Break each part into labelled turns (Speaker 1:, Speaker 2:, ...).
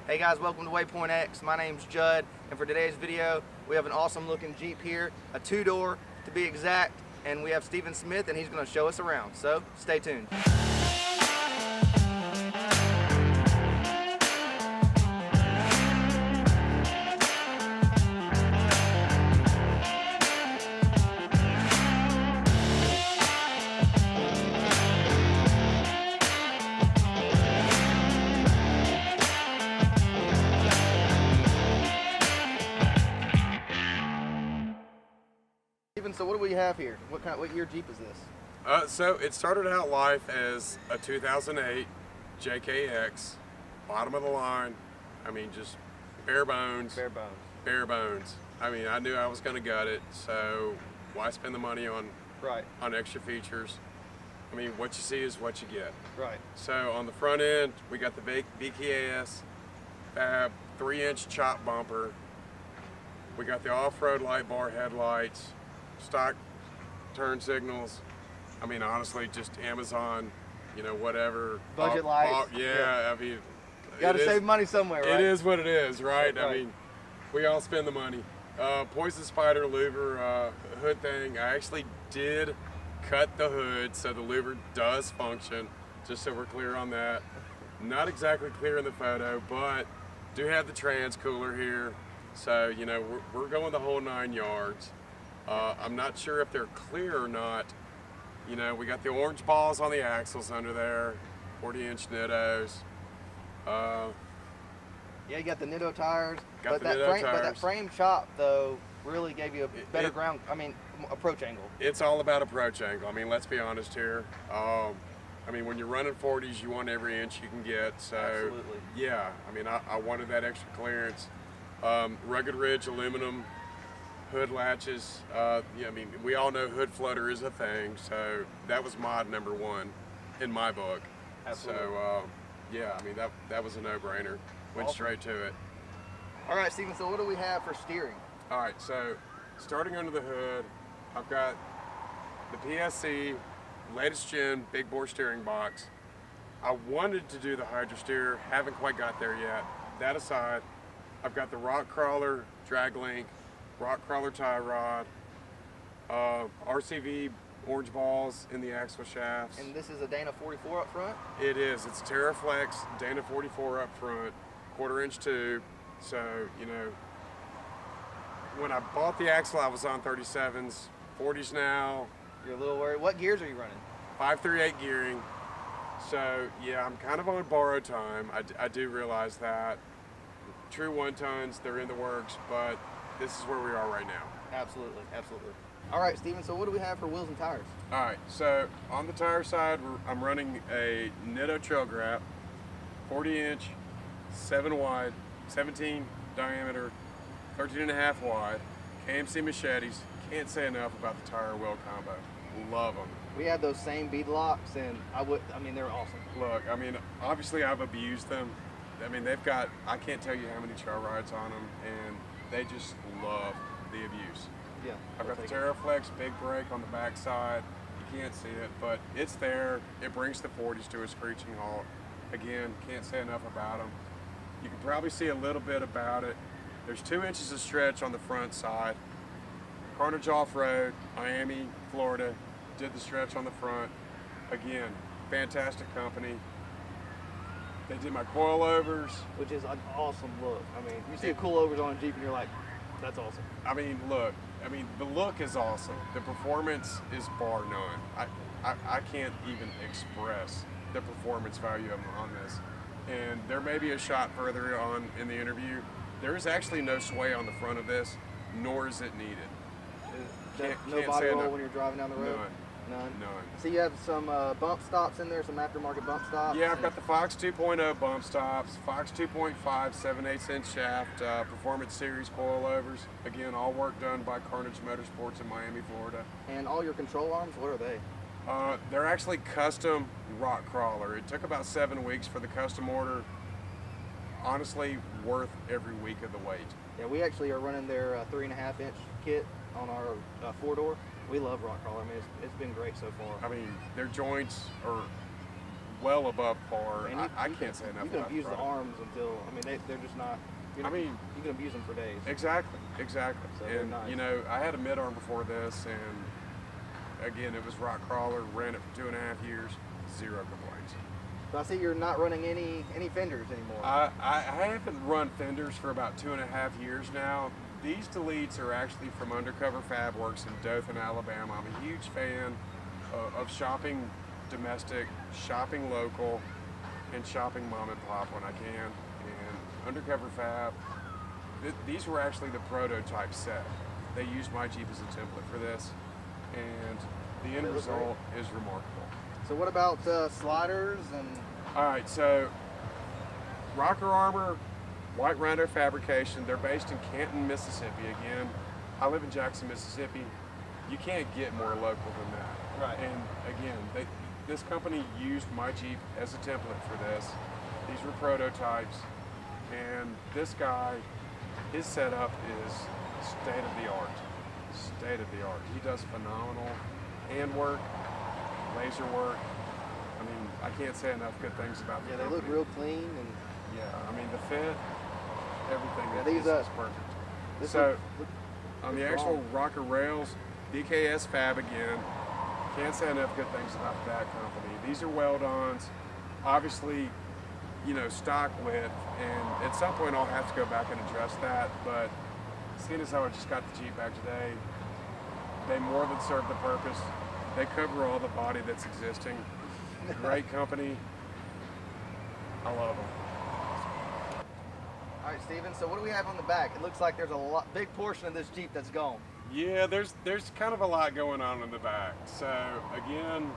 Speaker 1: Hey guys, welcome to Waypoint X. My name's Judd, and for today's video, we have an awesome looking Jeep here, a two-door to be exact, and we have Steven Smith, and he's going to show us around. So, stay tuned. So what do we have here? What year Jeep is this?
Speaker 2: So it started out life as a 2008 JKX, bottom of the line. I mean, just bare bones.
Speaker 1: Bare bones.
Speaker 2: Bare bones. I mean, I knew I was going to gut it, so why spend the money on extra features? I mean, what you see is what you get.
Speaker 1: Right.
Speaker 2: So on the front end, we got the VKS Fab 3-inch chop bumper. We got the off-road light bar headlights. Stock turn signals. I mean, honestly, just Amazon, you know, whatever.
Speaker 1: Budget lights.
Speaker 2: Yeah, I mean,
Speaker 1: you gotta save money somewhere, right?
Speaker 2: It is what it is, right? I mean, we all spend the money. Poison Spider louver hood thing. I actually did cut the hood so the louver does function, just so we're clear on that. Not exactly clear in the photo, but do have the trans cooler here. So, you know, we're going the whole 9 yards. I'm not sure if they're clear or not. You know, we got the orange balls on the axles under there, 40-inch Nittos.
Speaker 1: Yeah, you got the Nitto tires.
Speaker 2: But
Speaker 1: that frame chop, though, really gave you a better approach angle.
Speaker 2: It's all about approach angle. I mean, let's be honest here. I mean, when you're running 40s, you want every inch you can get. So,
Speaker 1: absolutely.
Speaker 2: Yeah, I mean, I wanted that extra clearance. Rugged Ridge aluminum hood latches. Yeah, I mean, we all know hood flutter is a thing, so that was mod number 1 in my book.
Speaker 1: Absolutely.
Speaker 2: So, yeah, I mean, that was a no-brainer. Went
Speaker 1: awesome.
Speaker 2: Straight to it.
Speaker 1: All right, Steven, so what do we have for steering?
Speaker 2: All right, so starting under the hood, I've got the PSC, latest gen, big bore steering box. I wanted to do the Hydra steer, haven't quite got there yet. That aside, I've got the Rock Crawler drag link, Rock Crawler tie rod, RCV orange balls in the axle shafts.
Speaker 1: And this is a Dana 44 up front?
Speaker 2: It is. It's TerraFlex Dana 44 up front, 1/4-inch tube. So, you know, when I bought the axle, I was on 37s, 40s now.
Speaker 1: You're a little worried. What gears are you running?
Speaker 2: 538 gearing. So, yeah, I'm kind of on borrowed time. I do realize that. True 1-tons, they're in the works, but this is where we are right now.
Speaker 1: Absolutely, absolutely. All right, Steven, so what do we have for wheels and tires?
Speaker 2: All right, so on the tire side, I'm running a Nitto Trail Grap, 40-inch, 7 wide, 17 diameter, 13.5 wide, KMC machetes. Can't say enough about the tire wheel combo. Love them.
Speaker 1: We had those same bead locks, and I mean, they're awesome.
Speaker 2: Look, I mean, obviously I've abused them. I mean, they've got, I can't tell you how many trail rides on them, and they just love the abuse.
Speaker 1: Yeah.
Speaker 2: I've got the TerraFlex big brake on the back side. You can't see it, but it's there. It brings the 40s to a screeching halt. Again, can't say enough about them. You can probably see a little bit about it. There's 2 inches of stretch on the front side. Carnage Off-Road, Miami, Florida, did the stretch on the front. Again, fantastic company. They did my coilovers.
Speaker 1: Which is an awesome look. I mean, you see a coilovers on a Jeep and you're like, that's awesome.
Speaker 2: I mean, look, the look is awesome. The performance is bar none. I can't even express the performance value on this. And there may be a shot further on in the interview. There is actually no sway on the front of this, nor is it needed.
Speaker 1: No body roll when you're driving down the road?
Speaker 2: None.
Speaker 1: So you have some bump stops in there, some aftermarket bump stops?
Speaker 2: Yeah, I've got the Fox 2.0 bump stops, Fox 2.5 7/8" shaft, Performance Series coilovers. Again, all work done by Carnage Motorsports in Miami, Florida.
Speaker 1: And all your control arms, what are they?
Speaker 2: They're actually custom Rock Crawler. It took about 7 weeks for the custom order. Honestly, worth every week of the wait.
Speaker 1: Yeah, we actually are running their 3.5-inch kit on our 4-door. We love Rock Crawler. I mean, it's been great so far.
Speaker 2: I mean, their joints are well above par.
Speaker 1: And
Speaker 2: I can't say enough
Speaker 1: You can
Speaker 2: about
Speaker 1: abuse the
Speaker 2: product.
Speaker 1: arms until, I mean, they're just not,
Speaker 2: I mean,
Speaker 1: you can abuse them for days.
Speaker 2: Exactly.
Speaker 1: So they're
Speaker 2: And
Speaker 1: nice.
Speaker 2: you know, I had a mid arm before this, and again, it was rock crawler. Ran it for 2.5 years, 0 complaints.
Speaker 1: So I see you're not running any fenders anymore.
Speaker 2: I haven't run fenders for about 2.5 years now. These deletes are actually from Undercover Fab Works in Dothan, Alabama. I'm a huge fan of shopping domestic, shopping local, and shopping mom and pop when I can. And Undercover Fab, these were actually the prototype set. They used my Jeep as a template for this, and the end result is remarkable.
Speaker 1: So what about sliders and?
Speaker 2: All right, so Rocker Armor, White Rhino Fabrication, they're based in Canton, Mississippi. Again, I live in Jackson, Mississippi. You can't get more local than that.
Speaker 1: Right.
Speaker 2: And again, this company used my Jeep as a template for this. These were prototypes, and this guy, his setup is state of the art. State of the art. He does phenomenal handwork, laser work. I mean, I can't say enough good things about the
Speaker 1: Yeah, they
Speaker 2: company.
Speaker 1: look real clean and.
Speaker 2: Yeah, I mean the fit, everything
Speaker 1: Yeah,
Speaker 2: is perfect.
Speaker 1: This
Speaker 2: So
Speaker 1: look
Speaker 2: on the
Speaker 1: strong.
Speaker 2: actual rocker rails, DKS Fab again. Can't say enough good things about that company. These are weld-ons, obviously, you know, stock width, and at some point I'll have to go back and address that. But seeing as how I just got the Jeep back today, they more than serve the purpose. They cover all the body that's existing. Great company. I love them.
Speaker 1: All right, Steven, so what do we have on the back? It looks like there's a big portion of this Jeep that's gone.
Speaker 2: Yeah, there's kind of a lot going on in the back. So again,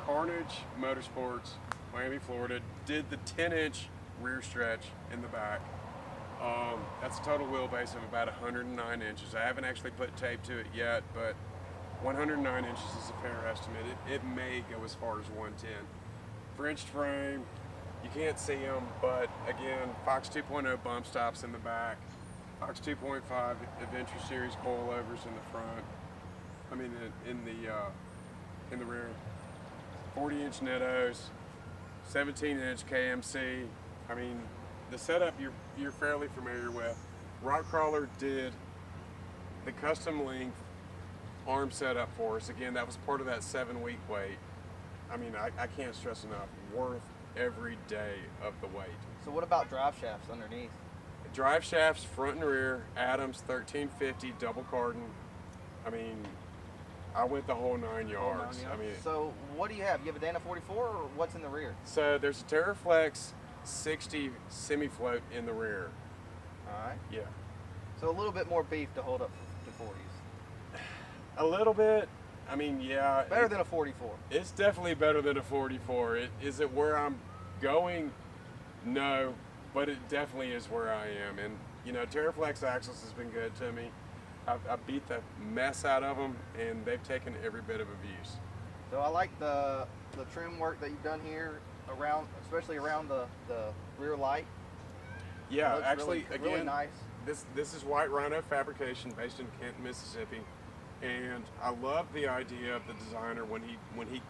Speaker 2: Carnage Motorsports, Miami, Florida, did the 10-inch rear stretch in the back. That's a total wheelbase of about 109 inches. I haven't actually put tape to it yet, but 109 inches is a fair estimate. It may go as far as 110. Frenched frame, you can't see them, but again, Fox 2.0 bump stops in the back. Fox 2.5 Adventure Series coilovers in the front. I mean, in the rear. 40-inch Nettos, 17-inch KMC. I mean, the setup you're fairly familiar with. Rock Crawler did the custom length arm setup for us. Again, that was part of that 7-week wait. I mean, I can't stress enough. Worth every day of the wait.
Speaker 1: So what about drive shafts underneath?
Speaker 2: Drive shafts, front and rear, Adams 1350 double cardan. I mean, I went the whole 9 yards. I mean,
Speaker 1: so what do you have? You have a Dana 44 or what's in the rear?
Speaker 2: so there's a TerraFlex 60 semi-float in the rear.
Speaker 1: All right.
Speaker 2: Yeah.
Speaker 1: So a little bit more beef to hold up to 40s.
Speaker 2: A little bit. I mean, yeah.
Speaker 1: Better than a 44.
Speaker 2: It's definitely better than a 44. Is it where I'm going? No, but it definitely is where I am. And, you know, TerraFlex axles has been good to me. I beat the mess out of them, and they've taken every bit of abuse.
Speaker 1: So I like the trim work that you've done here around, especially around the rear light.
Speaker 2: Yeah,
Speaker 1: Looks
Speaker 2: actually,
Speaker 1: really, really
Speaker 2: again,
Speaker 1: nice.
Speaker 2: this is White Rhino Fabrication based in Canton, Mississippi. And I love the idea of the designer when he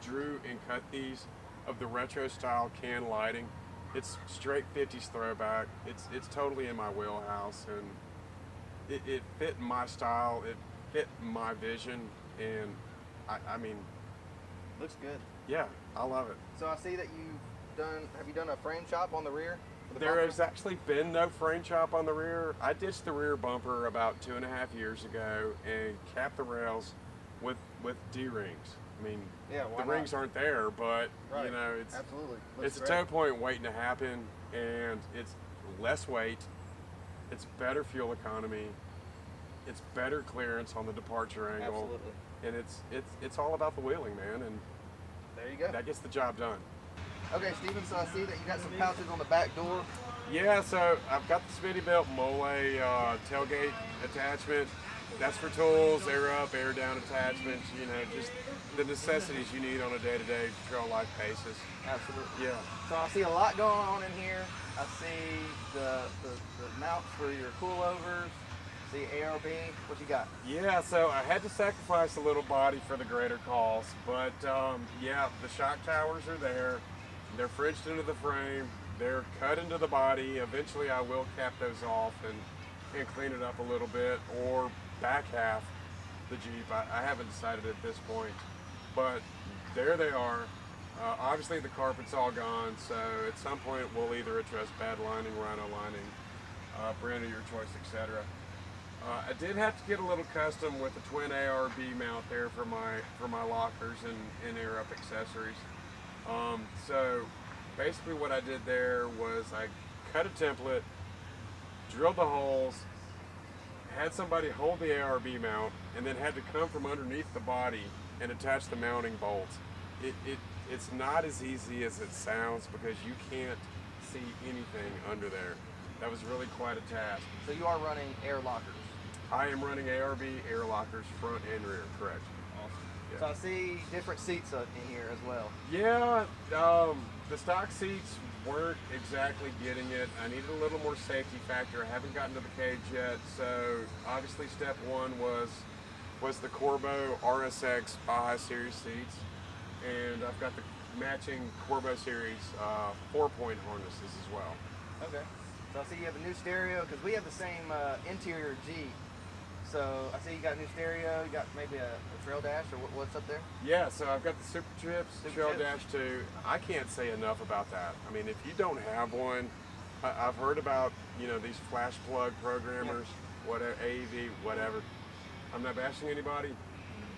Speaker 2: drew and cut these of the retro style can lighting. It's straight 50s throwback. It's totally in my wheelhouse, and it fit my style. It fit my vision, and I mean,
Speaker 1: Looks good.
Speaker 2: yeah, I love it.
Speaker 1: So I see that have you done a frame shop on the rear? For the
Speaker 2: There
Speaker 1: bumper?
Speaker 2: has actually been no frame shop on the rear. I ditched the rear bumper about 2.5 years ago and capped the rails with D-rings. I mean,
Speaker 1: Yeah, why
Speaker 2: the
Speaker 1: not?
Speaker 2: rings aren't there, but
Speaker 1: Right.
Speaker 2: you know, it's
Speaker 1: Absolutely.
Speaker 2: it's a
Speaker 1: Looks
Speaker 2: tow
Speaker 1: great.
Speaker 2: point waiting to happen, and it's less weight, it's better fuel economy, it's better clearance on the departure angle,
Speaker 1: Absolutely.
Speaker 2: and it's all about the wheeling, man, and
Speaker 1: There you go.
Speaker 2: that gets the job done.
Speaker 1: Okay, Steven, so I see that you got some pouches on the back door.
Speaker 2: Yeah, so I've got the Smittybilt Mole tailgate attachment. That's for tools, air up, air down attachments, you know, just the necessities you need on a day-to-day trail life basis.
Speaker 1: Absolutely.
Speaker 2: Yeah.
Speaker 1: So I see a lot going on in here. I see the mounts for your coilovers. See, ARB, what you got?
Speaker 2: Yeah, so I had to sacrifice a little body for the greater cause, but yeah, the shock towers are there. They're fridged into the frame. They're cut into the body. Eventually, I will cap those off and clean it up a little bit, or back half the Jeep. I haven't decided at this point, but there they are. Obviously, the carpet's all gone, so at some point we'll either address bad lining, rhino lining, brand of your choice, etc. I did have to get a little custom with the twin ARB mount there for my lockers and air up accessories. So basically what I did there was I cut a template, drilled the holes, had somebody hold the ARB mount, and then had to come from underneath the body and attach the mounting bolts. It's not as easy as it sounds because you can't see anything under there. That was really quite a task.
Speaker 1: So you are running air lockers?
Speaker 2: I am running ARB air lockers front and rear, correct.
Speaker 1: Awesome.
Speaker 2: Yeah.
Speaker 1: So I see different seats up in here as well.
Speaker 2: Yeah, the stock seats weren't exactly getting it. I needed a little more safety factor. I haven't gotten to the cage yet, so obviously step one was the Corbeau RSX Baja Series seats, and I've got the matching Corbeau Series 4-point harnesses as well.
Speaker 1: Okay. So I see you have a new stereo, because we have the same interior Jeep. So I see you got a new stereo, you got maybe a trail dash, or what's up there?
Speaker 2: Yeah, so I've got the Super Trips Trail Dash 2. I can't say enough about that. I mean, if you don't have one, I've heard about, these flash plug programmers, whatever, AEV, whatever. I'm not bashing anybody.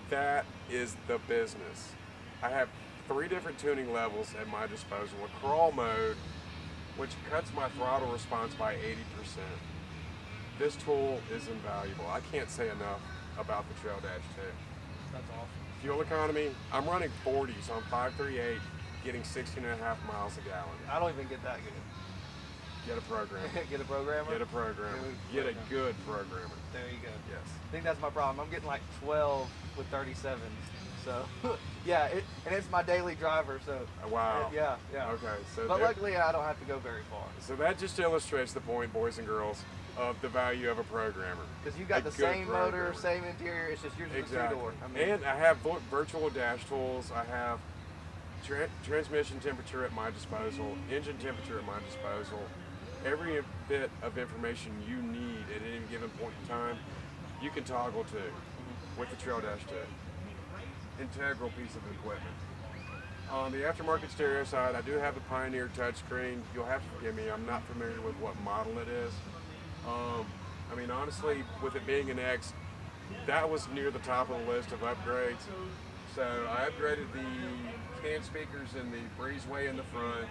Speaker 2: That is the business. I have 3 different tuning levels at my disposal. A crawl mode, which cuts my throttle response by 80%. This tool is invaluable. I can't say enough about the Trail Dash 2.
Speaker 1: That's awesome.
Speaker 2: Fuel economy, I'm running 40s on 538, getting 16.5 miles a gallon.
Speaker 1: I don't even get that good.
Speaker 2: Get a programmer.
Speaker 1: Get a programmer?
Speaker 2: Get a programmer. Get a good programmer.
Speaker 1: There you go.
Speaker 2: Yes.
Speaker 1: I think that's my problem. I'm getting like 12 with 37s. So, yeah, and it's my daily driver, so.
Speaker 2: Wow.
Speaker 1: Yeah.
Speaker 2: Okay, so
Speaker 1: but luckily I don't have to go very far.
Speaker 2: So that just illustrates the point, boys and girls, of the value of a programmer.
Speaker 1: Because you got the same motor, same interior, it's just yours is a two-door.
Speaker 2: And I have virtual dash tools. I have transmission temperature at my disposal, engine temperature at my disposal. Every bit of information you need at any given point in time, you can toggle to with the Trail Dash 2. Integral piece of equipment. On the aftermarket stereo side, I do have the Pioneer touchscreen. You'll have to forgive me, I'm not familiar with what model it is. I mean, honestly, with it being an X, that was near the top of the list of upgrades. So I upgraded the can speakers in the breezeway in the front,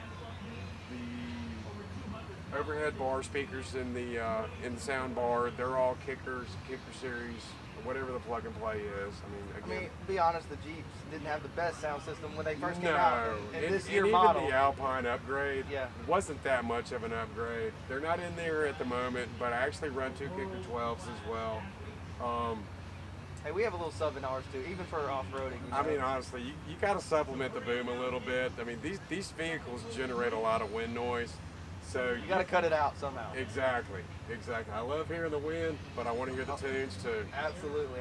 Speaker 2: the overhead bar speakers in the sound bar. They're all Kicker series, whatever the plug and play is. I mean,
Speaker 1: to be honest, the Jeeps didn't have the best sound system when they first came
Speaker 2: no,
Speaker 1: out. And this year
Speaker 2: even
Speaker 1: model,
Speaker 2: the Alpine upgrade wasn't that much of an upgrade. They're not in there at the moment, but I actually run 2 Kicker 12s as well.
Speaker 1: Hey, we have a little sub in ours too, even for off-roading.
Speaker 2: I mean, honestly, you got to supplement the boom a little bit. I mean, these vehicles generate a lot of wind noise, so
Speaker 1: you got to cut it out somehow.
Speaker 2: Exactly. I love hearing the wind, but I want to hear the tunes too.
Speaker 1: Absolutely.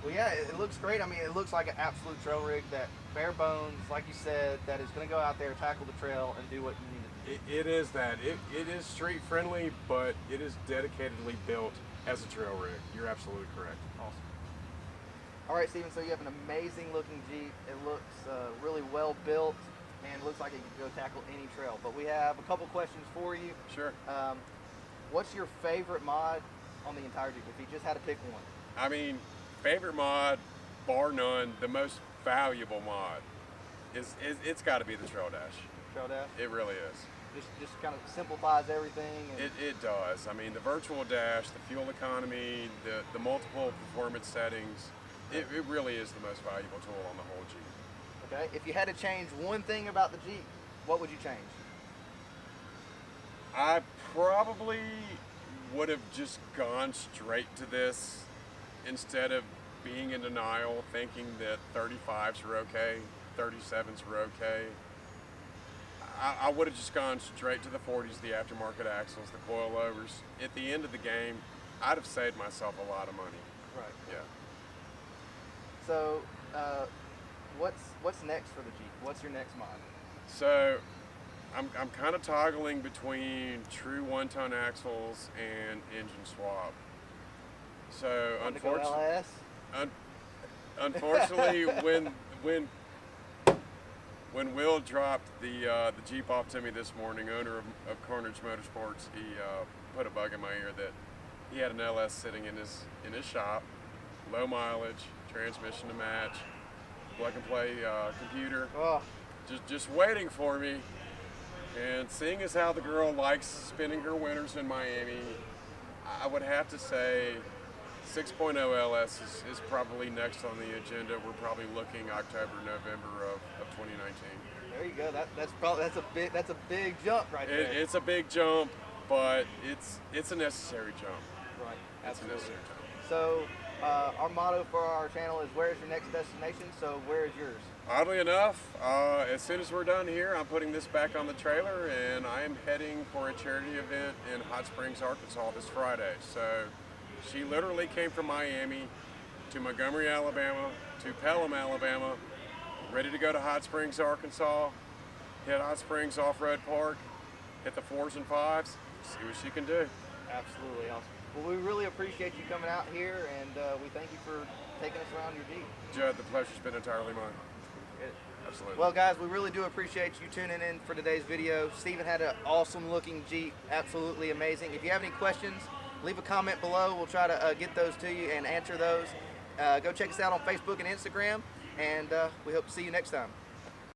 Speaker 1: Well, yeah, it looks great. I mean, it looks like an absolute trail rig that bare bones, like you said, that is going to go out there, tackle the trail, and do what you need to do.
Speaker 2: It is that. It is street friendly, but it is dedicatedly built as a trail rig. You're absolutely correct.
Speaker 1: Awesome. All right, Steven, so you have an amazing looking Jeep. It looks really well built and looks like it could go tackle any trail. But we have a couple questions for you.
Speaker 2: Sure.
Speaker 1: What's your favorite mod on the entire Jeep, if you just had to pick one?
Speaker 2: I mean, favorite mod, bar none, the most valuable mod, it's got to be the Trail Dash.
Speaker 1: Trail Dash?
Speaker 2: It really is.
Speaker 1: Just kind of simplifies everything. And
Speaker 2: it does. I mean, the virtual dash, the fuel economy, the multiple performance settings, it really is the most valuable tool on the whole Jeep.
Speaker 1: Okay, if you had to change one thing about the Jeep, what would you change?
Speaker 2: I probably would have just gone straight to this instead of being in denial, thinking that 35s were okay, 37s were okay. I would have just gone straight to the 40s, the aftermarket axles, the coilovers. At the end of the game, I'd have saved myself a lot of money.
Speaker 1: Right.
Speaker 2: Yeah.
Speaker 1: So, what's next for the Jeep? What's your next mod?
Speaker 2: So, I'm kind of toggling between true one-ton axles and engine swap. So, unfortunately, when Will dropped the Jeep off to me this morning, owner of Carnage Motorsports, he put a bug in my ear that he had an LS sitting in his shop, low mileage, transmission to match, plug and play computer, just waiting for me. And seeing as how the girl likes spending her winters in Miami, I would have to say 6.0 LS is probably next on the agenda. We're probably looking October, November of 2019.
Speaker 1: There you go. That's a big jump right there.
Speaker 2: It's a big jump, but it's a necessary jump.
Speaker 1: Right.
Speaker 2: It's a necessary jump.
Speaker 1: So our motto for our channel is "Where's your next destination?" So where is yours?
Speaker 2: Oddly enough, as soon as we're done here, I'm putting this back on the trailer, and I am heading for a charity event in Hot Springs, Arkansas this Friday. So she literally came from Miami to Montgomery, Alabama, to Pelham, Alabama, ready to go to Hot Springs, Arkansas, hit Hot Springs Off-Road Park, hit the 4s and 5s, see what she can do.
Speaker 1: Absolutely awesome. Well, we really appreciate you coming out here, and we thank you for taking us around your Jeep.
Speaker 2: Judd, the pleasure's been entirely mine. Absolutely.
Speaker 1: Well, guys, we really do appreciate you tuning in for today's video. Steven had an awesome looking Jeep, absolutely amazing. If you have any questions, leave a comment below. We'll try to get those to you and answer those. Go check us out on Facebook and Instagram, and we hope to see you next time.